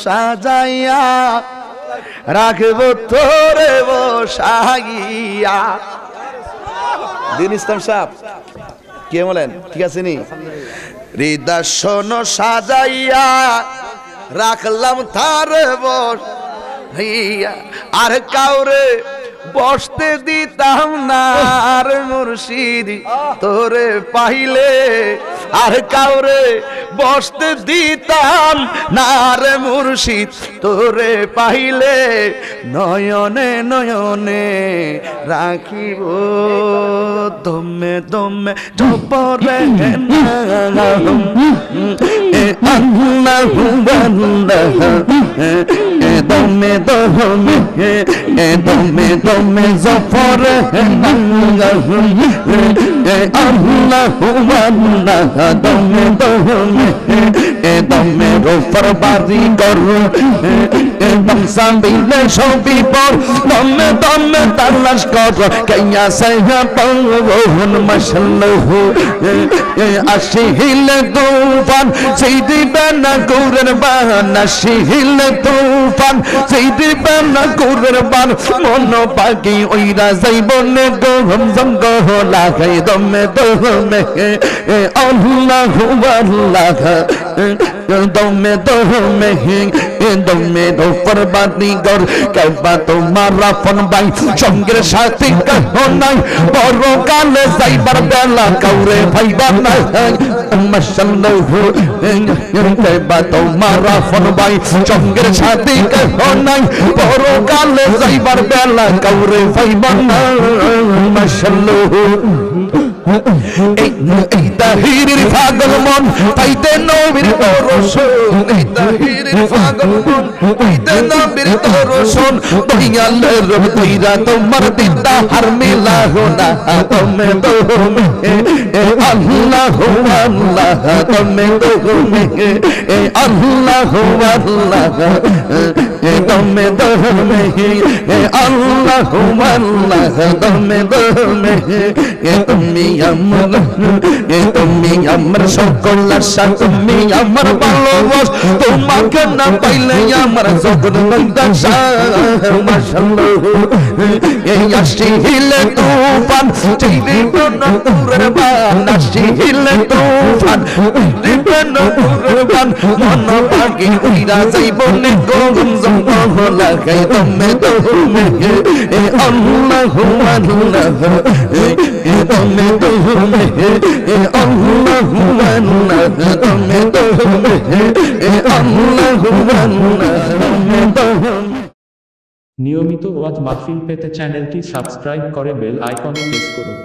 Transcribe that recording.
সাজাইয়া রাখবো তোরে বসাইয়া। দিন ইসলাম সাহেব কে বলেন? ঠিক আছে নি? হৃদয় সাজাইয়া রাখলাম তারে বসাইয়া, আর কাউরে বসতে দিতাম না আর মুর্শিদ তোরে পাইলে, আর কাউরে বসতে দিতাম না আর মুর্শিদ তোরে পাইলে, নয়নে নয়নে রাখিব দমে দমে জপরে নাম আল্লাহু আল্লাহ, দমে দমে দমে দমে জপরে আল্লাহু আল্লাহ, দমে দমে দমে রোফর বাড়ি কর দম সাবিলে সবই পর, দমে দমে তালাশ কর কাইয়া সাইয়া পাওন মাশাআল্লাহ। আসিলে তুফান সেই দিবে না কুরের বান, আসিলে তুফান সেই দিবে না কুরের বান, মন পাখি ওইরা যাইব নে গম জঙ্গ লাগাই দমে দমে আল্লাহু আল্লাহ, দমে দমে দমে দোপর বাদি গর কাবা তোমার রাফন ভাই সঙ্গের সাথে কহ নাই, বড় কালে যাইবার বেলা কাউরে ভাইবা না মাশাআল্লাহ। কাবা তোমার রাফন ভাই সঙ্গের সাথে কহ নাই, বড় কালে যাইবার বেলা কাউরে ভাইবা না মাশাআল্লাহ। এই তাহিরের পাগল মন পাইতে নবীর দর্শন, এই তাহিরের পাগল মন পাইতে নবীর দর্শন, দয়ালের রহমতিরা তোমার দিদার মিলাহো না তুমি তুমি আল্লাহু আল্লাহ, তুমি তুমি আল্লাহু আল্লাহ, তুমি তুমি আল্লাহু আল্লাহ, তুমি তুমি তুমি আমার সকল আশা, তুমি আমার ভালোবাস, তোমাকে না পাইলে আমার জগৎ বন্ধা মাশাআল্লাহ। এই আসিলে তুফান চিরিবে না কুরের বান, আসিলে তুফান চিরিবে না কুরের বান, মন পাখি উইরা যাইব নে গম জঙ্গ লাগাই দমে দমে আল্লাহু আল্লাহ, দমে দমে আল্লাহু আল্লাহ, দমে দমে আল্লাহু আল্লাহ। নিয়মিত ওয়াজ মাহফিল পেতে চ্যানেলটি সাবস্ক্রাইব করে বেল আইকনে প্রেস করুন।